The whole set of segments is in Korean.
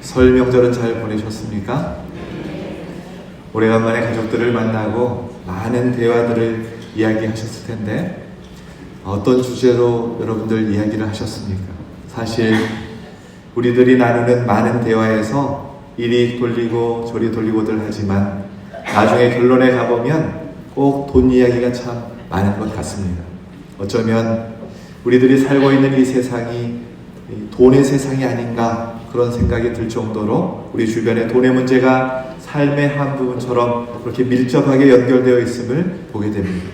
설 명절은 잘 보내셨습니까? 오래간만에 가족들을 만나고 많은 대화들을 이야기하셨을 텐데 어떤 주제로 여러분들 이야기를 하셨습니까? 사실 우리들이 나누는 많은 대화에서 이리 돌리고 저리 돌리고들 하지만 나중에 결론에 가보면 꼭 돈 이야기가 참 많은 것 같습니다. 어쩌면 우리들이 살고 있는 이 세상이 돈의 세상이 아닌가 그런 생각이 들 정도로 우리 주변에 돈의 문제가 삶의 한 부분처럼 그렇게 밀접하게 연결되어 있음을 보게 됩니다.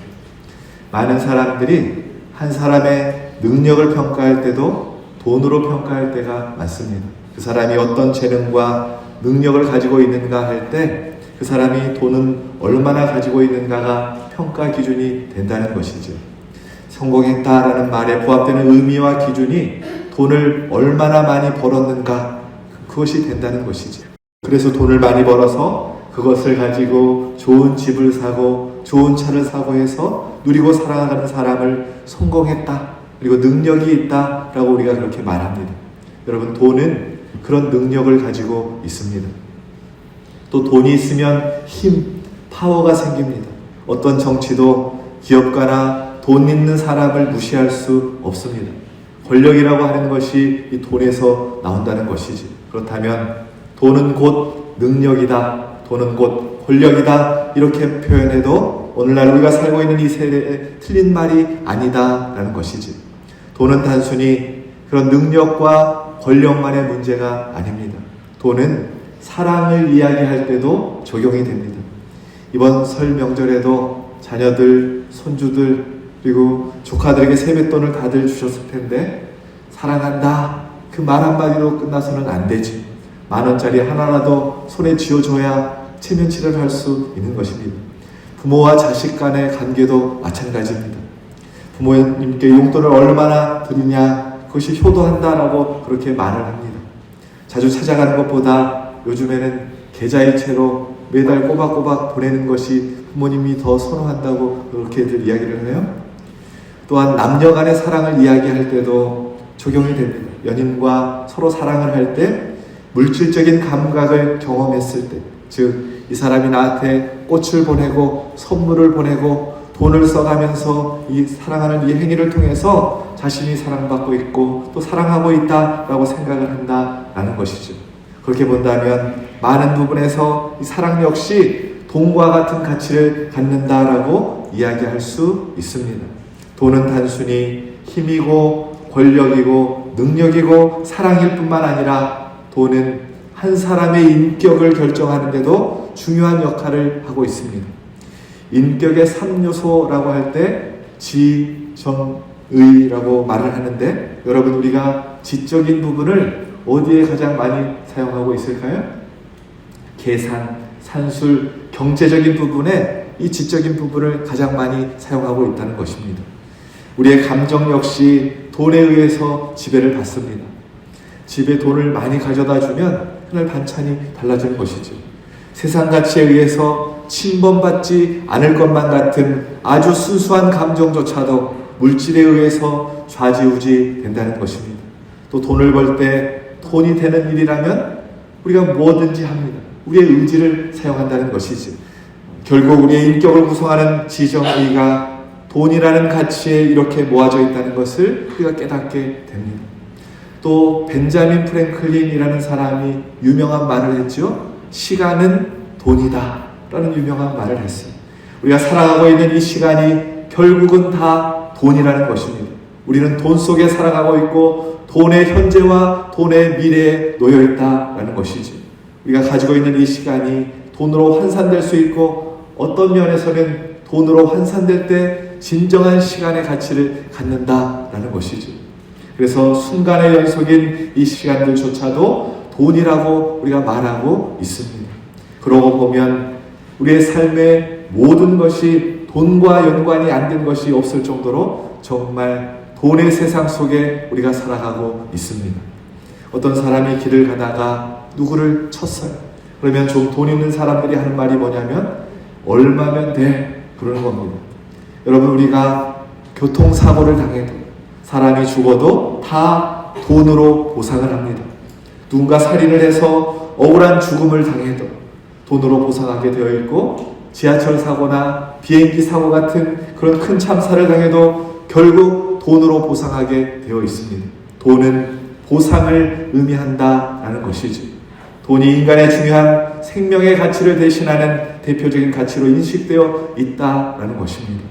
많은 사람들이 한 사람의 능력을 평가할 때도 돈으로 평가할 때가 많습니다. 그 사람이 어떤 재능과 능력을 가지고 있는가 할 때 그 사람이 돈은 얼마나 가지고 있는가가 평가 기준이 된다는 것이죠. 성공했다라는 말에 부합되는 의미와 기준이 돈을 얼마나 많이 벌었는가 그것이 된다는 것이죠. 그래서 돈을 많이 벌어서 그것을 가지고 좋은 집을 사고 좋은 차를 사고 해서 누리고 살아가는 사람을 성공했다 그리고 능력이 있다라고 우리가 그렇게 말합니다. 여러분, 돈은 그런 능력을 가지고 있습니다. 또 돈이 있으면 힘, 파워가 생깁니다. 어떤 정치도 기업가나 돈 있는 사람을 무시할 수 없습니다. 권력이라고 하는 것이 이 돈에서 나온다는 것이지. 그렇다면 돈은 곧 능력이다, 돈은 곧 권력이다 이렇게 표현해도 오늘날 우리가 살고 있는 이 세대에 틀린 말이 아니다라는 것이지. 돈은 단순히 그런 능력과 권력만의 문제가 아닙니다. 돈은 사랑을 이야기할 때도 적용이 됩니다. 이번 설 명절에도 자녀들, 손주들 그리고 조카들에게 세뱃돈을 다들 주셨을 텐데 사랑한다 그 말 한마디로 끝나서는 안 되지. 10,000원짜리 하나라도 손에 쥐어줘야 체면치레를 할 수 있는 것입니다. 부모와 자식 간의 관계도 마찬가지입니다. 부모님께 용돈을 얼마나 드리냐 그것이 효도한다라고 그렇게 말을 합니다. 자주 찾아가는 것보다 요즘에는 계좌이체로 매달 꼬박꼬박 보내는 것이 부모님이 더 선호한다고 그렇게들 이야기를 해요. 또한 남녀 간의 사랑을 이야기할 때도 적용이 됩니다. 연인과 서로 사랑을 할 때 물질적인 감각을 경험했을 때, 즉 이 사람이 나한테 꽃을 보내고 선물을 보내고 돈을 써가면서 이 사랑하는 이 행위를 통해서 자신이 사랑받고 있고 또 사랑하고 있다라고 생각을 한다라는 것이죠. 그렇게 본다면 많은 부분에서 이 사랑 역시 돈과 같은 가치를 갖는다라고 이야기할 수 있습니다. 돈은 단순히 힘이고 권력이고 능력이고 사랑일 뿐만 아니라 돈은 한 사람의 인격을 결정하는 데도 중요한 역할을 하고 있습니다. 인격의 3요소라고 할 때 지, 정, 의라고 말을 하는데 여러분, 우리가 지적인 부분을 어디에 가장 많이 사용하고 있을까요? 계산, 산술, 경제적인 부분에 이 지적인 부분을 가장 많이 사용하고 있다는 것입니다. 우리의 감정 역시 돈에 의해서 지배를 받습니다. 집에 돈을 많이 가져다 주면 그날 반찬이 달라지는 것이죠. 세상 가치에 의해서 침범받지 않을 것만 같은 아주 순수한 감정조차도 물질에 의해서 좌지우지 된다는 것입니다. 또 돈을 벌 때 돈이 되는 일이라면 우리가 뭐든지 합니다. 우리의 의지를 사용한다는 것이지. 결국 우리의 인격을 구성하는 지정의가 돈이라는 가치에 이렇게 모아져 있다는 것을 우리가 깨닫게 됩니다. 또 벤자민 프랭클린이라는 사람이 유명한 말을 했죠. 시간은 돈이다 라는 유명한 말을 했어요. 우리가 살아가고 있는 이 시간이 결국은 다 돈이라는 것입니다. 우리는 돈 속에 살아가고 있고 돈의 현재와 돈의 미래에 놓여있다라는 것이지. 우리가 가지고 있는 이 시간이 돈으로 환산될 수 있고 어떤 면에서는 돈으로 환산될 때 진정한 시간의 가치를 갖는다라는 것이죠. 그래서 순간의 연속인 이 시간들조차도 돈이라고 우리가 말하고 있습니다. 그러고 보면 우리의 삶의 모든 것이 돈과 연관이 안 된 것이 없을 정도로 정말 돈의 세상 속에 우리가 살아가고 있습니다. 어떤 사람이 길을 가다가 누구를 쳤어요. 그러면 좀 돈 있는 사람들이 하는 말이 뭐냐면 얼마면 돼? 그러는 겁니다. 여러분, 우리가 교통사고를 당해도 사람이 죽어도 다 돈으로 보상을 합니다. 누군가 살인을 해서 억울한 죽음을 당해도 돈으로 보상하게 되어 있고, 지하철 사고나 비행기 사고 같은 그런 큰 참사를 당해도 결국 돈으로 보상하게 되어 있습니다. 돈은 보상을 의미한다라는 것이지. 돈이 인간의 중요한 생명의 가치를 대신하는 대표적인 가치로 인식되어 있다라는 것입니다.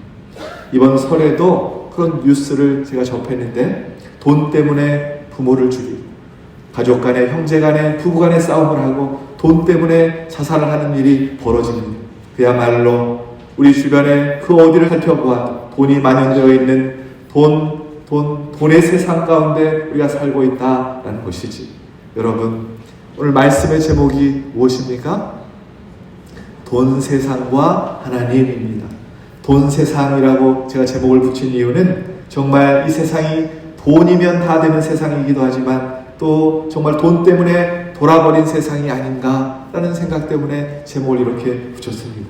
이번 설에도 그런 뉴스를 제가 접했는데, 돈 때문에 부모를 죽이고, 가족 간에, 형제 간에, 부부 간에 싸움을 하고 돈 때문에 자살을 하는 일이 벌어집니다. 그야말로 우리 주변에 그 어디를 살펴보아도 돈이 만연되어 있는 돈의 세상 가운데 우리가 살고 있다라는 것이지. 여러분, 오늘 말씀의 제목이 무엇입니까? 돈 세상과 하나님입니다. 돈 세상이라고 제가 제목을 붙인 이유는 정말 이 세상이 돈이면 다 되는 세상이기도 하지만 또 정말 돈 때문에 돌아버린 세상이 아닌가라는 생각 때문에 제목을 이렇게 붙였습니다.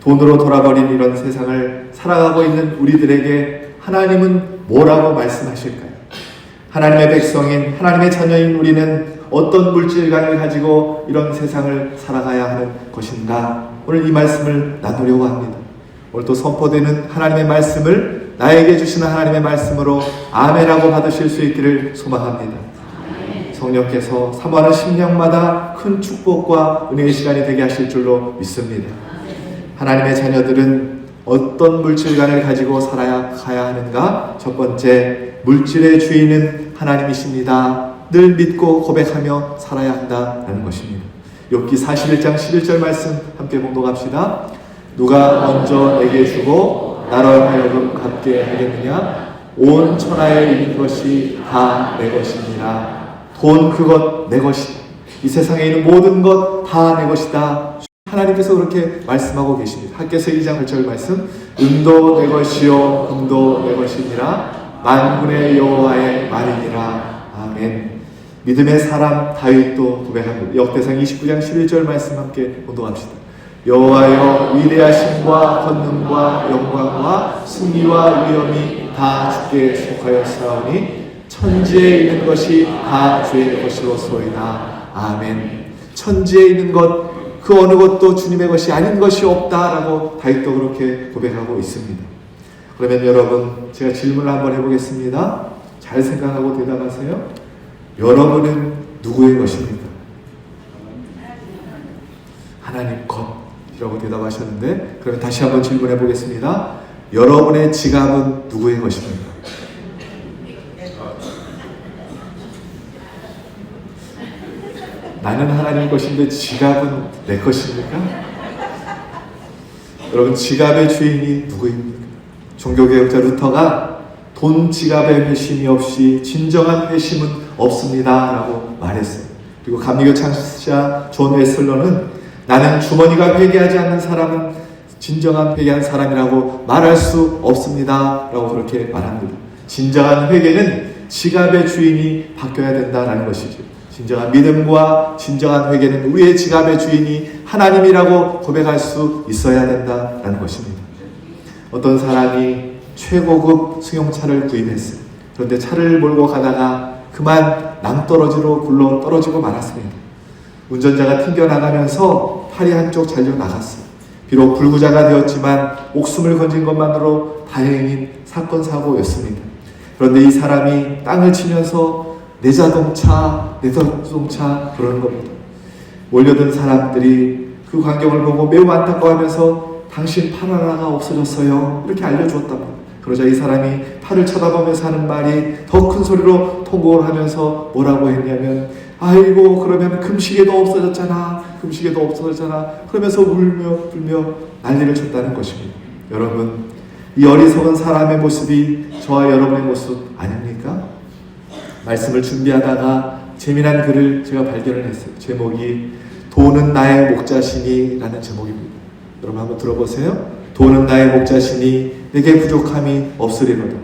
돈으로 돌아버린 이런 세상을 살아가고 있는 우리들에게 하나님은 뭐라고 말씀하실까요? 하나님의 백성인, 하나님의 자녀인 우리는 어떤 물질관을 가지고 이런 세상을 살아가야 하는 것인가? 오늘 이 말씀을 나누려고 합니다. 오늘 또 선포되는 하나님의 말씀을 나에게 주시는 하나님의 말씀으로 아멘하고 받으실 수 있기를 소망합니다. 성령께서 사모하는 심령마다 큰 축복과 은혜의 시간이 되게 하실 줄로 믿습니다. 하나님의 자녀들은 어떤 물질관을 가지고 살아야 하는가? 첫 번째, 물질의 주인은 하나님이십니다. 늘 믿고 고백하며 살아야 한다라는 것입니다. 욥기 41장 11절 말씀 함께 봉독합시다. 누가 먼저 내게 주고 나로 하여금 갚게 하겠느냐? 온 천하에 있는 것이 다 내 것이니라. 돈 그것 내 것이다. 이 세상에 있는 모든 것 다 내 것이다. 하나님께서 그렇게 말씀하고 계십니다. 학개서 2장 8절 말씀, 은도 내 것이요 금도 내 것이니라. 만군의 여호와의 말이니라. 아멘. 믿음의 사람 다윗도 고백합니다. 역대상 29장 11절 말씀 함께 봉독합시다. 여호와여, 위대하심과 권능과 영광과 승리와 위엄이 다 주께 속하였사오니 천지에 있는 것이 다 주의 것이로소이다. 아멘. 천지에 있는 것, 그 어느 것도 주님의 것이 아닌 것이 없다라고 다윗도 그렇게 고백하고 있습니다. 그러면 여러분, 제가 질문을 한번 해보겠습니다. 잘 생각하고 대답하세요. 여러분은 누구의 것입니까? 하나님 것이라고 대답하셨는데, 그러면 다시 한번 질문해 보겠습니다. 여러분의 지갑은 누구의 것입니까? 나는 하나님 것인데 지갑은 내 것입니까? 여러분, 지갑의 주인이 누구입니까? 종교개혁자 루터가 돈 지갑에 회심이 없이 진정한 회심은 없습니다 라고 말했어요. 그리고 감리교 창시자 존 웨슬러는 나는 주머니가 회개하지 않는 사람은 진정한 회개한 사람이라고 말할 수 없습니다 라고 그렇게 말합니다. 진정한 회개는 지갑의 주인이 바뀌어야 된다는 것이죠. 진정한 믿음과 진정한 회개는 우리의 지갑의 주인이 하나님이라고 고백할 수 있어야 된다는 것입니다. 어떤 사람이 최고급 승용차를 구입했어요. 그런데 차를 몰고 가다가 그만 낭떠러지로 굴러 떨어지고 말았습니다. 운전자가 튕겨나가면서 팔이 한쪽 잘려 나갔어요. 비록 불구자가 되었지만 목숨을 건진 것만으로 다행인 사건 사고였습니다. 그런데 이 사람이 땅을 치면서 내 자동차 그러는 겁니다. 몰려든 사람들이 그 광경을 보고 매우 안타까워하면서 당신 팔 하나가 없어졌어요 이렇게 알려주었단 말이에요. 그러자 이 사람이 팔을 쳐다보면서 하는 말이 더 큰 소리로 통곡을 하면서 뭐라고 했냐면, 아이고 그러면 금시계도 없어졌잖아 그러면서 울며 불며 난리를 쳤다는 것입니다. 여러분, 이 어리석은 사람의 모습이 저와 여러분의 모습 아닙니까? 말씀을 준비하다가 재미난 글을 제가 발견을 했어요. 제목이 돈은 나의 목자시니 라는 제목입니다. 여러분 한번 들어보세요. 돈은 나의 목자시니 내게 부족함이 없으리로다.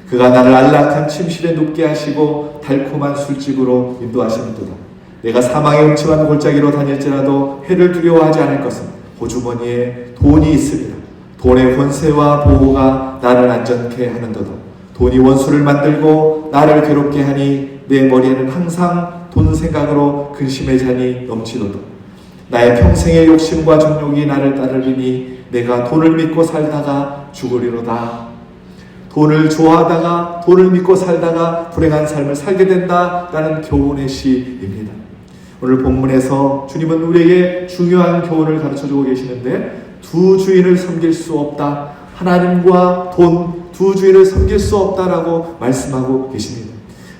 그가 나를 안락한 침실에 눕게 하시고 달콤한 술집으로 인도하시는도다. 내가 사망의 음침한 골짜기로 다닐지라도 해를 두려워하지 않을 것은 호주머니에 돈이 있으리라. 돈의 권세와 보호가 나를 안전케 하는도다. 돈이 원수를 만들고 나를 괴롭게 하니 내 머리에는 항상 돈 생각으로 근심의 잔이 넘치도다. 나의 평생의 욕심과 정욕이 나를 따르리니 내가 돈을 믿고 살다가 죽으리로다. 돈을 좋아하다가 돈을 믿고 살다가 불행한 삶을 살게 된다라는 교훈의 시입니다. 오늘 본문에서 주님은 우리에게 중요한 교훈을 가르쳐주고 계시는데, 두 주인을 섬길 수 없다, 하나님과 돈 두 주인을 섬길 수 없다라고 말씀하고 계십니다.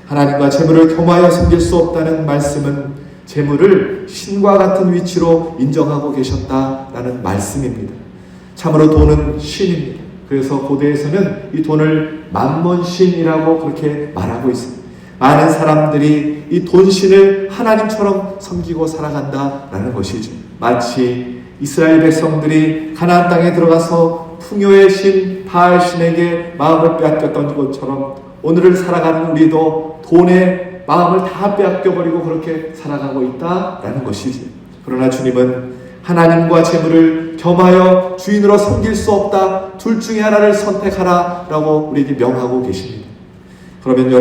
하나님과 재물을 겸하여 섬길 수 없다는 말씀은 재물을 신과 같은 위치로 인정하고 계셨다라는 말씀입니다. 참으로 돈은 신입니다. 그래서 고대에서는 이 돈을 만몬신이라고 그렇게 말하고 있습니다. 많은 사람들이 이 돈신을 하나님처럼 섬기고 살아간다라는 것이죠. 마치 이스라엘 백성들이 가나안 땅에 들어가서 풍요의 신 바알신에게 마음을 빼앗겼던 것처럼 오늘을 살아가는 우리도 돈에 마음을 다 빼앗겨버리고 그렇게 살아가고 있다라는 것이지. 그러나 주님은 하나님과 재물을 겸하여 주인으로 섬길 수 없다, 둘 중에 하나를 선택하라 라고 우리에게 명하고 계십니다. 그러면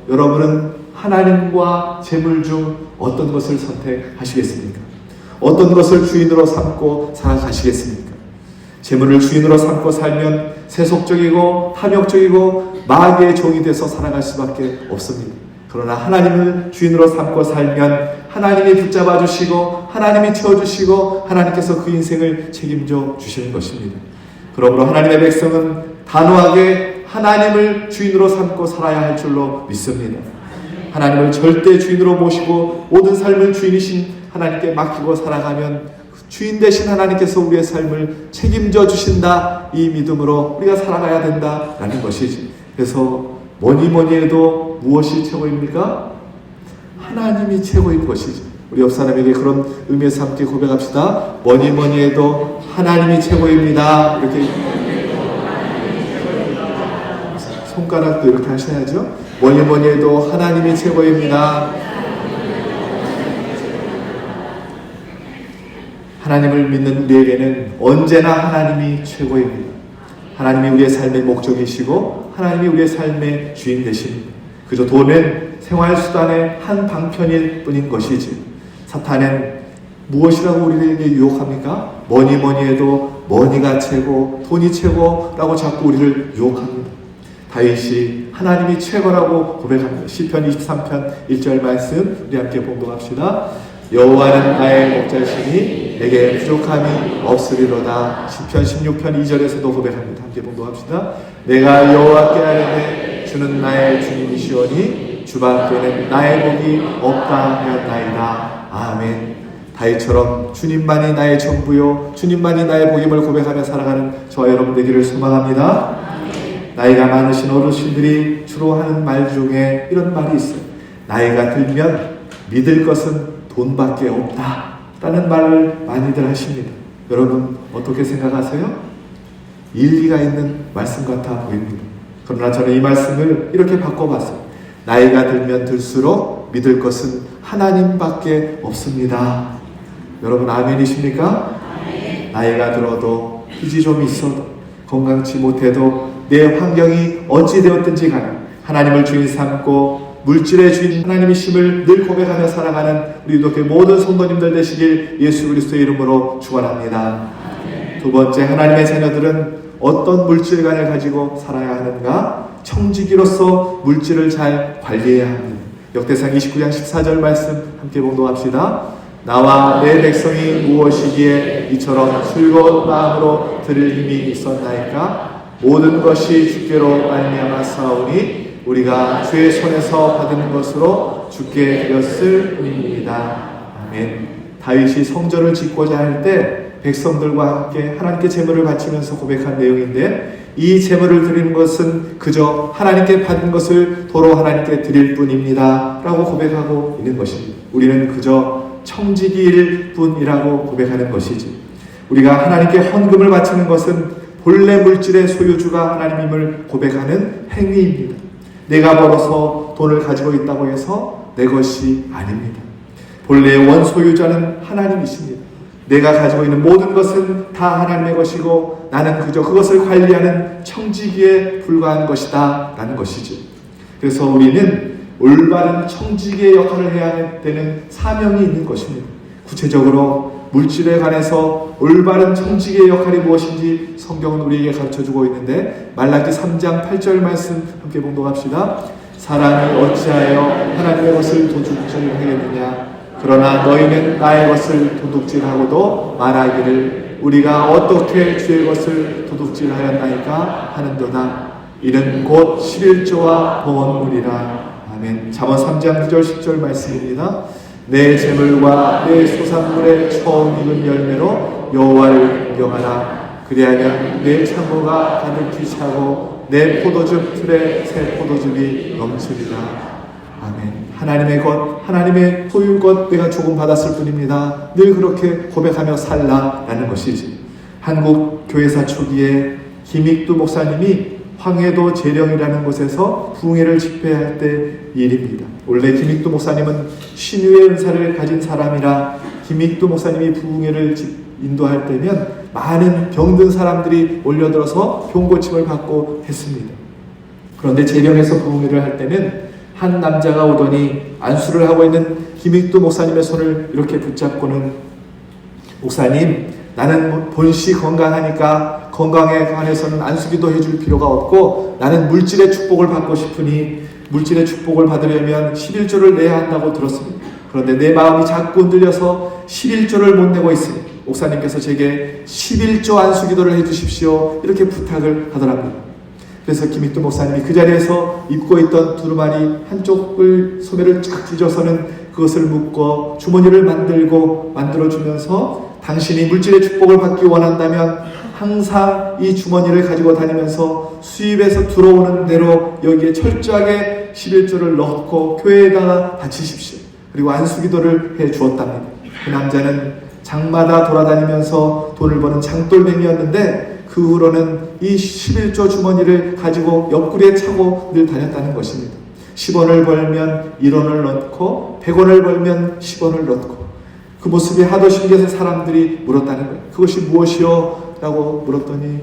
여러분은 하나님과 재물 중 어떤 것을 선택하시겠습니까? 어떤 것을 주인으로 삼고 살아가시겠습니까? 재물을 주인으로 삼고 살면 세속적이고 탐욕적이고 마귀의 종이 돼서 살아갈 수밖에 없습니다. 그러나 하나님을 주인으로 삼고 살면 하나님이 붙잡아 주시고 하나님이 채워주시고 하나님께서 그 인생을 책임져 주시는 것입니다. 그러므로 하나님의 백성은 단호하게 하나님을 주인으로 삼고 살아야 할 줄로 믿습니다. 하나님을 절대 주인으로 모시고 모든 삶을 주인이신 하나님께 맡기고 살아가면 주인 되신 하나님께서 우리의 삶을 책임져 주신다, 이 믿음으로 우리가 살아가야 된다라는 것이지. 그래서 뭐니 해도 무엇이 최고입니까? 하나님이 최고인 것이지. 우리 옆 사람에게 그런 의미에서 함께 고백합시다. 뭐니 해도 하나님이 최고입니다. 이렇게 손가락도 이렇게 하셔야죠. 뭐니 해도 하나님이 최고입니다. 하나님을 믿는 우리에게는 언제나 하나님이 최고입니다. 하나님이 우리의 삶의 목적이시고 하나님이 우리의 삶의 주인 되십니다. 그저 돈은 생활수단의 한 방편일 뿐인 것이지. 사탄은 무엇이라고 우리에게 유혹합니까? 뭐니 해도 머니가 최고, 돈이 최고라고 자꾸 우리를 유혹합니다. 다윗이 하나님이 최고라고 고백합니다. 시편 23편 1절 말씀 우리 함께 봉독합시다. 여호와는 나의 목자시니 내게 부족함이 없으리로다. 시편 16편 2절에서도 고백합니다. 함께 봉독합시다. 내가 여호와께 아뢰되 주는 나의 주님이시오니 주밖에는 나의 복이 없다 하였나이다. 아멘. 다윗처럼 주님만이 나의 전부요 주님만이 나의 복임을 고백하며 살아가는 저와 여러분 되기를 소망합니다. 나이가 많으신 어르신들이 주로 하는 말 중에 이런 말이 있어요. 나이가 들면 믿을 것은 돈밖에 없다 라는 말을 많이들 하십니다. 여러분 어떻게 생각하세요? 일리가 있는 말씀 같아 보입니다. 그러나 저는 이 말씀을 이렇게 바꿔봤어요. 나이가 들면 들수록 믿을 것은 하나님밖에 없습니다. 여러분 아멘이십니까? 아멘. 나이가 들어도 빚이 좀 있어도 건강치 못해도 내 환경이 어찌 되었든지 간에 하나님을 주인 삼고 물질의 주인 하나님이심을 늘 고백하며 살아가는 우리 이렇게 모든 성도님들 되시길 예수 그리스도의 이름으로 축원합니다. 두 번째, 하나님의 자녀들은 어떤 물질관을 가지고 살아야 하는가? 청지기로서 물질을 잘 관리해야 합니다. 역대상 29장 14절 말씀 함께 봉독합시다. 나와 내 백성이 무엇이기에 이처럼 즐거운 마음으로 들을 힘이 있었나이까? 모든 것이 주께로 말미암아 싸우니 우리가 주의 손에서 받은 것으로 주께 드렸을 뿐입니다. 아멘. 다윗이 성전을 짓고자 할 때 백성들과 함께 하나님께 제물을 바치면서 고백한 내용인데, 이 제물을 드리는 것은 그저 하나님께 받은 것을 도로 하나님께 드릴 뿐입니다 라고 고백하고 있는 것입니다. 우리는 그저 청지기일 뿐이라고 고백하는 것이지. 우리가 하나님께 헌금을 바치는 것은 본래 물질의 소유주가 하나님임을 고백하는 행위입니다. 내가 벌어서 돈을 가지고 있다고 해서 내 것이 아닙니다. 본래의 원소유자는 하나님이십니다. 내가 가지고 있는 모든 것은 다 하나님의 것이고 나는 그저 그것을 관리하는 청지기에 불과한 것이다 라는 것이죠. 그래서 우리는 올바른 청지기의 역할을 해야 되는 사명이 있는 것입니다. 구체적으로 물질에 관해서 올바른 청지기의 역할이 무엇인지 성경은 우리에게 가르쳐주고 있는데, 말라기 3장 8절 말씀 함께 봉독합시다. 사람이 어찌하여 하나님의 것을 도둑질하겠느냐? 그러나 너희는 나의 것을 도둑질하고도 말하기를 우리가 어떻게 주의 것을 도둑질하였나이까 하는도다. 이는 곧 11조와 봉헌물이라. 아멘. 잠언 3장 9절 10절 말씀입니다. 내 재물과 내 소산물의 처음 익은 열매로 여호와를 공경하라. 그리하면 내 창고가 가득히 차고 내 포도즙 틀에 새 포도즙이 넘치리라. 아멘. 하나님의 것, 하나님의 소유 것 내가 조금 받았을 뿐입니다. 늘 그렇게 고백하며 살라라는 것이지. 한국 교회사 초기에 김익두 목사님이 황해도 재령이라는 곳에서 부흥회를 집회할 때 일입니다. 원래 김익두 목사님은 신유의 은사를 가진 사람이라 김익두 목사님이 부흥회를 인도할 때면 많은 병든 사람들이 몰려들어서 병고침을 받고 했습니다. 그런데 재령에서 부흥회를 할 때는 한 남자가 오더니 안수를 하고 있는 김익두 목사님의 손을 이렇게 붙잡고는, 목사님, 나는 본시 건강하니까 건강에 관해서는 안수기도 해줄 필요가 없고 나는 물질의 축복을 받고 싶으니 물질의 축복을 받으려면 11조를 내야 한다고 들었습니다. 그런데 내 마음이 자꾸 흔들려서 11조를 못 내고 있으니 목사님께서 제게 11조 안수기도를 해주십시오, 이렇게 부탁을 하더랍니다. 그래서 김익두 목사님이 그 자리에서 입고 있던 두루마리 한쪽을 소매를 쫙 찢어서는 그것을 묶어 주머니를 만들어주면서 당신이 물질의 축복을 받기 원한다면 항상 이 주머니를 가지고 다니면서 수입에서 들어오는 대로 여기에 철저하게 11조를 넣고 교회에다가 바치십시오. 그리고 안수기도를 해 주었답니다. 그 남자는 장마다 돌아다니면서 돈을 버는 장돌뱅이였는데 그 후로는 이 11조 주머니를 가지고 옆구리에 차고 늘 다녔다는 것입니다. 10원을 벌면 1원을 넣고 100원을 벌면 10원을 넣고, 그 모습이 하도 신기해서 사람들이 물었다는 거예요. 그것이 무엇이요? 라고 물었더니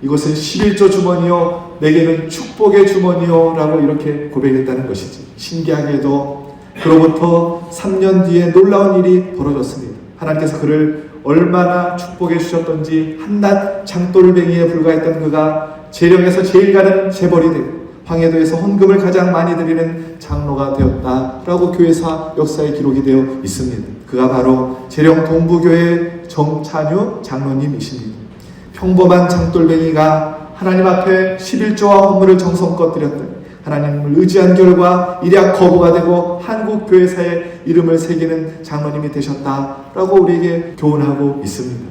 이것은 11조 주머니요, 내게는 축복의 주머니요 라고 이렇게 고백했다는 것이지. 신기하게도 그로부터 3년 뒤에 놀라운 일이 벌어졌습니다. 하나님께서 그를 얼마나 축복해 주셨던지 한낱 장돌뱅이에 불과했던 그가 재령에서 제일 가는 재벌이 되고 황해도에서 헌금을 가장 많이 드리는 장로가 되었다라고 교회사 역사에 기록이 되어 있습니다. 그가 바로 재령 동부교회 정찬유 장로님이십니다. 평범한 장돌뱅이가 하나님 앞에 11조와 헌물을 정성껏 드렸더니 하나님을 의지한 결과 일약 거부가 되고 한국 교회사에 이름을 새기는 장로님이 되셨다라고 우리에게 교훈하고 있습니다.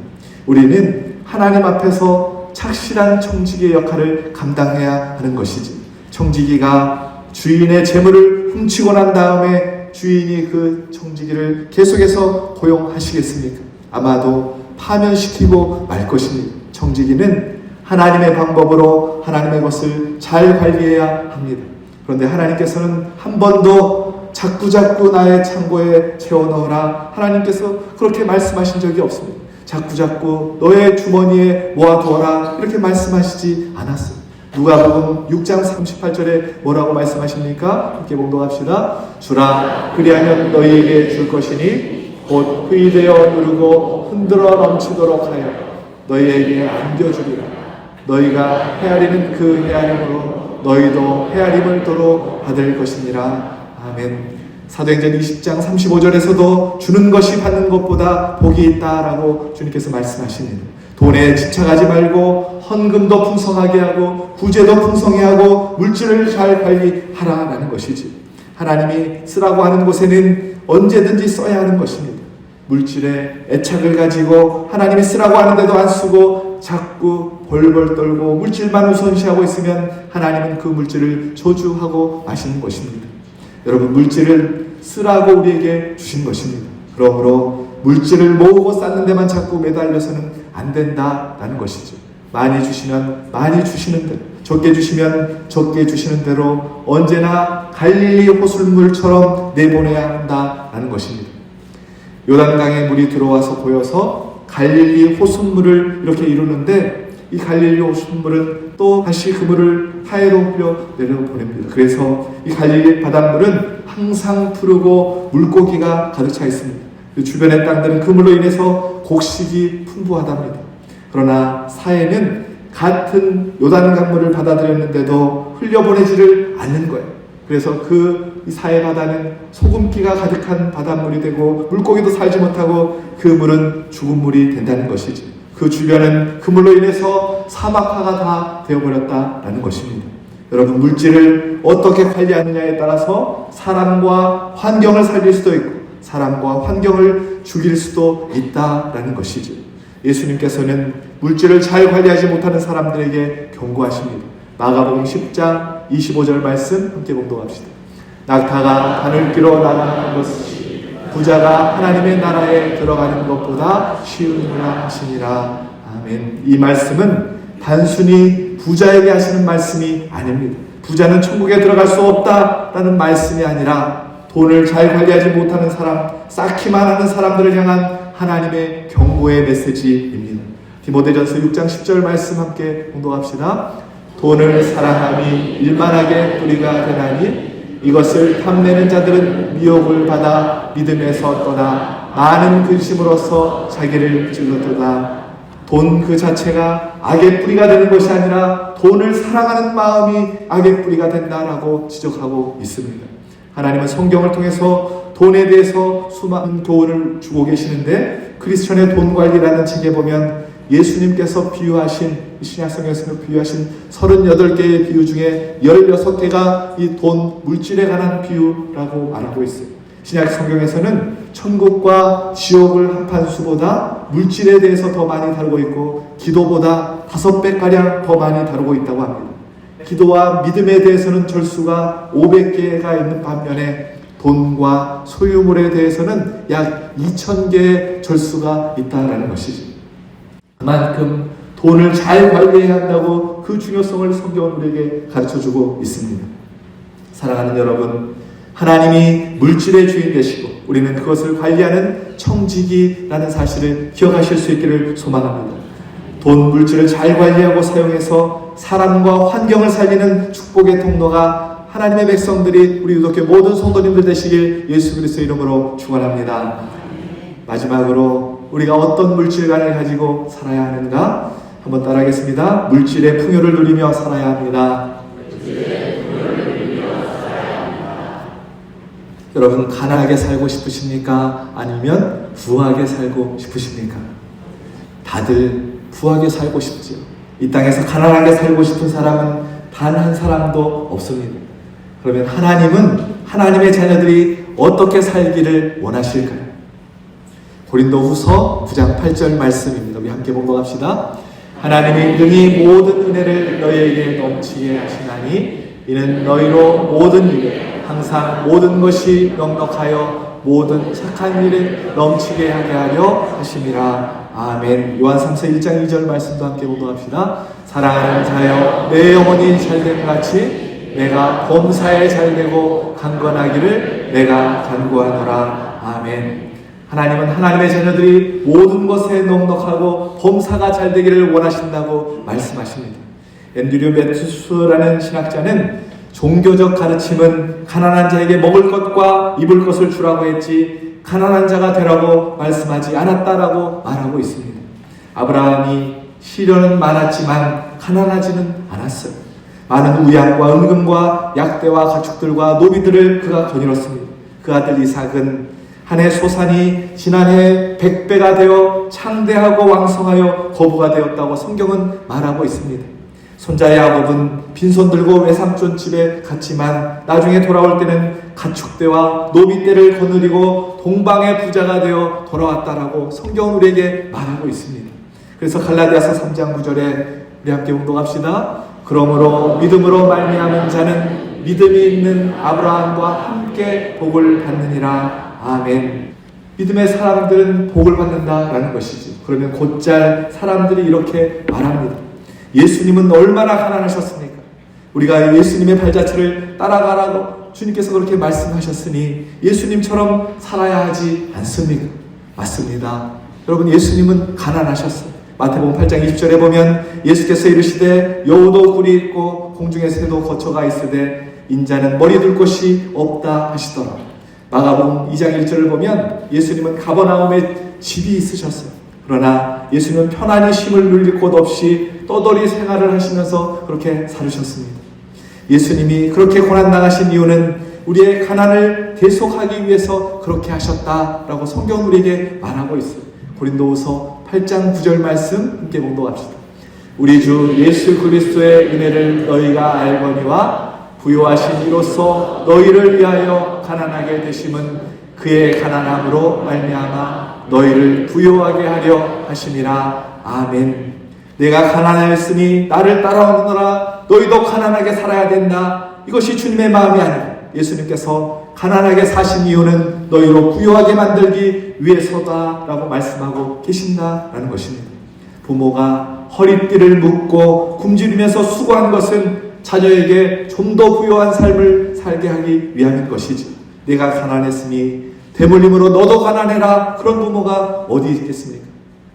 우리는 하나님 앞에서 착실한 청지기의 역할을 감당해야 하는 것이지, 청지기가 주인의 재물을 훔치고 난 다음에 주인이 그 청지기를 계속해서 고용하시겠습니까? 아마도 파면시키고 말 것입니다. 청지기는 하나님의 방법으로 하나님의 것을 잘 관리해야 합니다. 그런데 하나님께서는 한 번도 자꾸자꾸 나의 창고에 채워넣으라, 하나님께서 그렇게 말씀하신 적이 없습니다. 자꾸자꾸 너의 주머니에 모아두어라, 이렇게 말씀하시지 않았습니다. 누가복음 6장 38절에 뭐라고 말씀하십니까? 함께 봉독합시다. 주라, 그리하면 너희에게 줄 것이니 곧 회의되어 누르고 흔들어 넘치도록 하여 너희에게 안겨주리라. 너희가 헤아리는 그 헤아림으로 너희도 헤아림을 도로 받을 것이니라. 아멘. 사도행전 20장 35절에서도 주는 것이 받는 것보다 복이 있다라고 주님께서 말씀하십니다. 돈에 집착하지 말고 헌금도 풍성하게 하고 구제도 풍성히 하고 물질을 잘 관리하라라는 것이지. 하나님이 쓰라고 하는 곳에는 언제든지 써야 하는 것입니다. 물질에 애착을 가지고 하나님이 쓰라고 하는데도 안 쓰고 자꾸 벌벌 떨고 물질만 우선시하고 있으면 하나님은 그 물질을 저주하고 마시는 것입니다. 여러분, 물질을 쓰라고 우리에게 주신 것입니다. 그러므로 물질을 모으고 쌓는 데만 자꾸 매달려서는 안 된다라는 것이죠. 많이 주시면 많이 주시는 대로, 적게 주시면 적게 주시는 대로 언제나 갈릴리 호숫물처럼 내보내야 한다라는 것입니다. 요단강에 물이 들어와서 보여서 갈릴리 호숫물을 이렇게 이루는데 이 갈릴리로 오신 물은 또 다시 그 물을 하에로 흘려 내려보냅니다. 그래서 이 갈릴리 바닷물은 항상 푸르고 물고기가 가득 차 있습니다. 그 주변의 땅들은 그 물로 인해서 곡식이 풍부하답니다. 그러나 사해는 같은 요단 강물을 받아들였는데도 흘려보내지를 않는 거예요. 그래서 이 사해 바다는 소금기가 가득한 바닷물이 되고 물고기도 살지 못하고 그 물은 죽은 물이 된다는 것이지. 그 주변은 그 물로 인해서 사막화가 다 되어버렸다라는 것입니다. 여러분, 물질을 어떻게 관리하느냐에 따라서 사람과 환경을 살릴 수도 있고 사람과 환경을 죽일 수도 있다라는 것이죠. 예수님께서는 물질을 잘 관리하지 못하는 사람들에게 경고하십니다. 마가복음 10장 25절 말씀 함께 봉독합시다. 낙타가 바늘귀로 날아가는 것이 부자가 하나님의 나라에 들어가는 것보다 쉬우니라 하시니라. 아멘. 이 말씀은 단순히 부자에게 하시는 말씀이 아닙니다. 부자는 천국에 들어갈 수 없다라는 말씀이 아니라 돈을 잘 관리하지 못하는 사람, 쌓기만 하는 사람들을 향한 하나님의 경고의 메시지입니다. 디모데전서 6장 10절 말씀 함께 봉독합시다. 돈을 사랑함이 일만하게 뿌리가 되나니 이것을 탐내는 자들은 미혹을 받아 믿음에서 떠나 많은 근심으로써 자기를 찔렀도다. 돈 그 자체가 악의 뿌리가 되는 것이 아니라 돈을 사랑하는 마음이 악의 뿌리가 된다라고 지적하고 있습니다. 하나님은 성경을 통해서 돈에 대해서 수많은 교훈을 주고 계시는데 크리스천의 돈 관리라는 책에 보면 예수님께서 비유하신 신약성경에서 비유하신 38개의 비유 중에 16개가 이 돈, 물질에 관한 비유라고 말하고 있어요. 신약성경에서는 천국과 지옥을 한판 수보다 물질에 대해서 더 많이 다루고 있고 기도보다 5배가량 더 많이 다루고 있다고 합니다. 기도와 믿음에 대해서는 절수가 500개가 있는 반면에 돈과 소유물에 대해서는 약 2000개의 절수가 있다는 것이죠. 그만큼 돈을 잘 관리해야 한다고 그 중요성을 성경은 우리에게 가르쳐주고 있습니다. 사랑하는 여러분, 하나님이 물질의 주인 되시고 우리는 그것을 관리하는 청지기라는 사실을 기억하실 수 있기를 소망합니다. 돈, 물질을 잘 관리하고 사용해서 사람과 환경을 살리는 축복의 통로가 하나님의 백성들이 우리 유독교 모든 성도님들 되시길 예수 그리스도의 이름으로 축원합니다. 마지막으로 우리가 어떤 물질관을 가지고 살아야 하는가? 한번 따라하겠습니다. 물질의 풍요를 누리며 살아야 합니다. 여러분, 가난하게 살고 싶으십니까? 아니면 부하게 살고 싶으십니까? 다들 부하게 살고 싶지요. 이 땅에서 가난하게 살고 싶은 사람은 단 한 사람도 없습니다. 그러면 하나님은 하나님의 자녀들이 어떻게 살기를 원하실까요? 고린도후서 9장 8절 말씀입니다. 우리 함께 봉독합시다. 하나님이 능히 모든 은혜를 너희에게 넘치게 하시나니 이는 너희로 모든 일에 항상 모든 것이 넉넉하여 모든 착한 일에 넘치게 하게 하려 하심이라. 아멘. 요한 3서 1장 2절 말씀도 함께 봉독합시다. 사랑하는 자여, 내 영혼이 잘됨 같이 내가 범사에 잘되고 강건하기를 내가 간구하노라. 아멘. 하나님은 하나님의 자녀들이 모든 것에 넉넉하고 범사가 잘되기를 원하신다고 말씀하십니다. 앤드류 매튜스라는 신학자는 종교적 가르침은 가난한 자에게 먹을 것과 입을 것을 주라고 했지 가난한 자가 되라고 말씀하지 않았다라고 말하고 있습니다. 아브라함이 시련은 많았지만 가난하지는 않았어요. 많은 우양과 은금과 약대와 가축들과 노비들을 그가 거닐었습니다. 그 아들 이삭은 한 해 소산이 지난해 100배가 되어 창대하고 왕성하여 거부가 되었다고 성경은 말하고 있습니다. 손자 야곱은 빈손 들고 외삼촌 집에 갔지만 나중에 돌아올 때는 가축대와 노비떼를 거느리고 동방의 부자가 되어 돌아왔다라고 성경은 우리에게 말하고 있습니다. 그래서 갈라디아서 3장 9절에 우리 함께 봉독합시다. 그러므로 믿음으로 말미암은 자는 믿음이 있는 아브라함과 함께 복을 받느니라. 아멘. 믿음의 사람들은 복을 받는다라는 것이지. 그러면 곧잘 사람들이 이렇게 말합니다. 예수님은 얼마나 가난하셨습니까? 우리가 예수님의 발자취를 따라가라고 주님께서 그렇게 말씀하셨으니 예수님처럼 살아야 하지 않습니까? 맞습니다. 여러분, 예수님은 가난하셨어요. 마태복음 8장 20절에 보면 예수께서 이르시되 여우도 굴이 있고 공중의 새도 거처가 있으되 인자는 머리 둘 곳이 없다 하시더라. 마가복음 2장 1절을 보면 예수님은 가버나움에 집이 있으셨어요. 그러나 예수님은 편안히 쉼을 누릴 곳 없이 떠돌이 생활을 하시면서 그렇게 살으셨습니다. 예수님이 그렇게 고난당하신 이유는 우리의 가난을 대속하기 위해서 그렇게 하셨다라고 성경은 우리에게 말하고 있어요. 고린도후서 8장 9절 말씀 함께 봉독합시다. 우리 주 예수 그리스도의 은혜를 너희가 알거니와 부요하신 이로써 너희를 위하여 가난하게 되심은 그의 가난함으로 말미암아 너희를 부요하게 하려 하심이라. 아멘. 내가 가난하였으니 나를 따라오느라 너희도 가난하게 살아야 된다. 이것이 주님의 마음이 아니라 예수님께서 가난하게 사신 이유는 너희로 부요하게 만들기 위해서다라고 말씀하고 계신다라는 것입니다. 부모가 허리띠를 묶고 굶주리면서 수고한 것은 자녀에게 좀 더 부요한 삶을 살게 하기 위함인 것이지. 내가 가난했으니 대물림으로 너도 가난해라. 그런 부모가 어디 있겠습니까?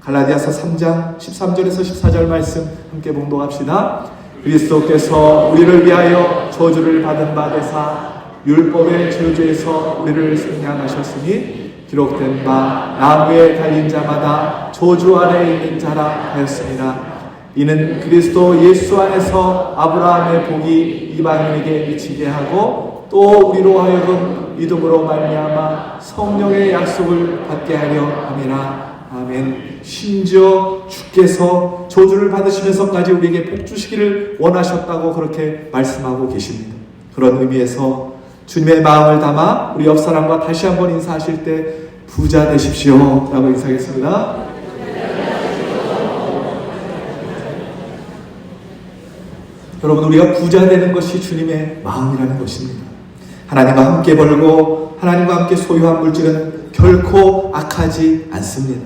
갈라디아서 3장 13절에서 14절 말씀 함께 봉독합시다. 그리스도께서 우리를 위하여 저주를 받은 바 되사 율법의 저주에서 우리를 생량하셨으니 기록된 바 나무에 달린 자마다 저주 아래에 있는 자라 하였습니다. 이는 그리스도 예수 안에서 아브라함의 복이 이방인에게 미치게 하고 또 우리로 하여금 믿음으로 말미암아 성령의 약속을 받게 하려 함이라. 아멘. 심지어 주께서 저주를 받으시면서까지 우리에게 복 주시기를 원하셨다고 그렇게 말씀하고 계십니다. 그런 의미에서 주님의 마음을 담아 우리 옆사람과 다시 한번 인사하실 때 부자 되십시오 라고 인사하겠습니다. 여러분, 우리가 부자 되는 것이 주님의 마음이라는 것입니다. 하나님과 함께 벌고 하나님과 함께 소유한 물질은 결코 악하지 않습니다.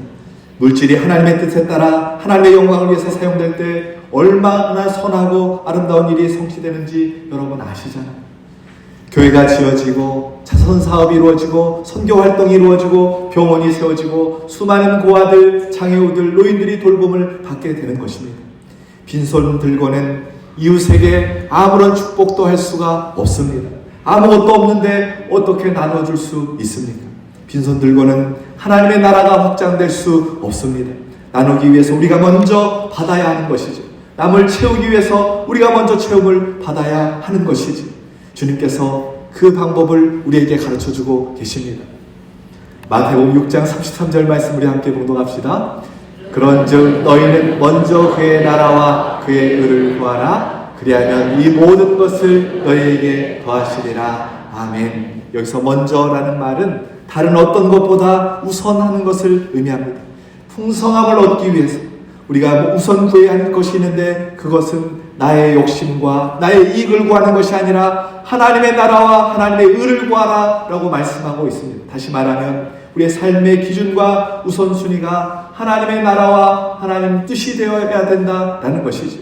물질이 하나님의 뜻에 따라 하나님의 영광을 위해서 사용될 때 얼마나 선하고 아름다운 일이 성취되는지 여러분 아시잖아요. 교회가 지어지고 자선사업이 이루어지고 선교활동이 이루어지고 병원이 세워지고 수많은 고아들, 장애우들, 노인들이 돌봄을 받게 되는 것입니다. 빈손 들고는 이웃에게 아무런 축복도 할 수가 없습니다. 아무것도 없는데 어떻게 나눠줄 수 있습니까? 빈손 들고는 하나님의 나라가 확장될 수 없습니다. 나누기 위해서 우리가 먼저 받아야 하는 것이죠. 남을 채우기 위해서 우리가 먼저 채움을 받아야 하는 것이지. 주님께서 그 방법을 우리에게 가르쳐주고 계십니다. 마태복음 6장 33절 말씀 우리 함께 봉독합시다. 그런즉 너희는 먼저 그의 나라와 그의 의를 구하라. 그리하면 이 모든 것을 너희에게 더하시리라. 아멘. 여기서 먼저라는 말은 다른 어떤 것보다 우선하는 것을 의미합니다. 풍성함을 얻기 위해서 우리가 우선 구해야 할 것이 있는데 그것은 나의 욕심과 나의 이익을 구하는 것이 아니라 하나님의 나라와 하나님의 의를 구하라 라고 말씀하고 있습니다. 다시 말하면 우리의 삶의 기준과 우선순위가 하나님의 나라와 하나님 뜻이 되어야 된다라는 것이죠.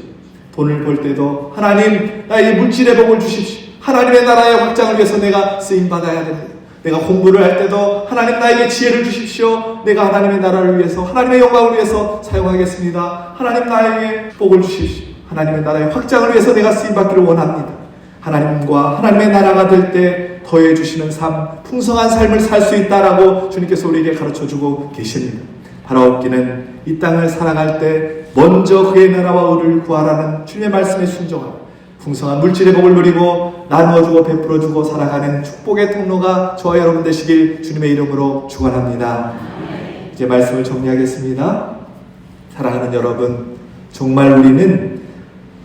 돈을 벌 때도 하나님 나에게 물질의 복을 주십시오. 하나님의 나라의 확장을 위해서 내가 쓰임받아야 됩니다. 내가 공부를 할 때도 하나님 나에게 지혜를 주십시오. 내가 하나님의 나라를 위해서 하나님의 영광을 위해서 사용하겠습니다. 하나님 나에게 복을 주십시오. 하나님의 나라의 확장을 위해서 내가 쓰임받기를 원합니다. 하나님과 하나님의 나라가 될 때 더해 주시는 삶, 풍성한 삶을 살 수 있다라고 주님께서 우리에게 가르쳐주고 계십니다. 바라옵기는 이 땅을 살아갈 때 먼저 그의 나라와 의를 구하라는 주님의 말씀에 순종하고 풍성한 물질의 복을 누리고 나누어주고 베풀어주고 살아가는 축복의 통로가 저와 여러분 되시길 주님의 이름으로 축원합니다. 이제 말씀을 정리하겠습니다. 사랑하는 여러분, 정말 우리는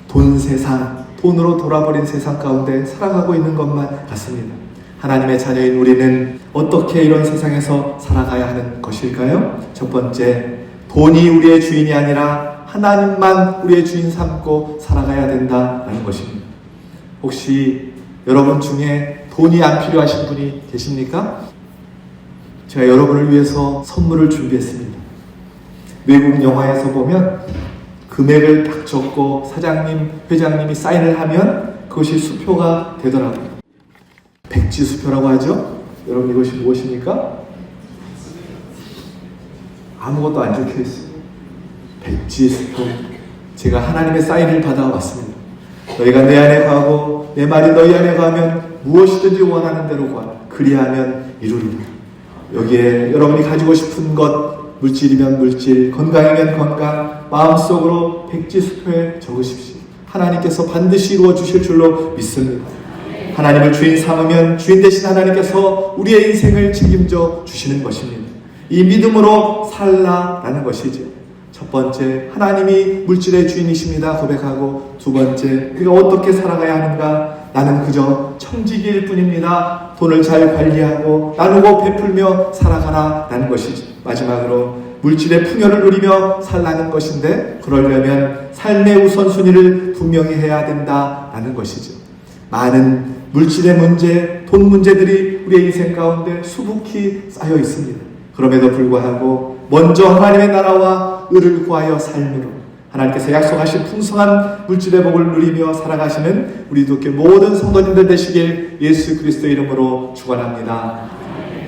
돈 세상, 돈으로 돌아버린 세상 가운데 살아가고 있는 것만 같습니다. 하나님의 자녀인 우리는 어떻게 이런 세상에서 살아가야 하는 것일까요? 첫 번째, 돈이 우리의 주인이 아니라 하나님만 우리의 주인 삼고 살아가야 된다라는 것입니다. 혹시 여러분 중에 돈이 안 필요하신 분이 계십니까? 제가 여러분을 위해서 선물을 준비했습니다. 외국 영화에서 보면 금액을 딱 적고 사장님, 회장님이 사인을 하면 그것이 수표가 되더라고요. 백지수표라고 하죠? 여러분 이것이 무엇입니까? 아무것도 안 적혀 있어요. 백지수표. 제가 하나님의 사인을 받아왔습니다. 너희가 내 안에 거하고 내 말이 너희 안에 거하면 무엇이든지 원하는 대로 구하라. 그리하면 이루리라. 여기에 여러분이 가지고 싶은 것, 물질이면 물질, 건강이면 건강, 마음속으로 백지수표에 적으십시오. 하나님께서 반드시 이루어 주실 줄로 믿습니다. 하나님을 주인 삼으면 주인 되신 하나님께서 우리의 인생을 책임져 주시는 것입니다. 이 믿음으로 살라라는 것이죠. 첫 번째, 하나님이 물질의 주인이십니다 고백하고, 두 번째, 우리가 어떻게 살아가야 하는가? 나는 그저 청지기일 뿐입니다. 돈을 잘 관리하고 나누고 베풀며 살아가라 라는 것이죠. 마지막으로 물질의 풍요를 누리며 살라는 것인데, 그러려면 삶의 우선순위를 분명히 해야 된다라는 것이죠. 많은 물질의 문제, 돈 문제들이 우리의 인생 가운데 수북히 쌓여 있습니다. 그럼에도 불구하고 먼저 하나님의 나라와 의를 구하여 삶으로 하나님께서 약속하신 풍성한 물질의 복을 누리며 살아가시는 우리 도교 모든 성도님들 되시길 예수 그리스도의 이름으로 축원합니다.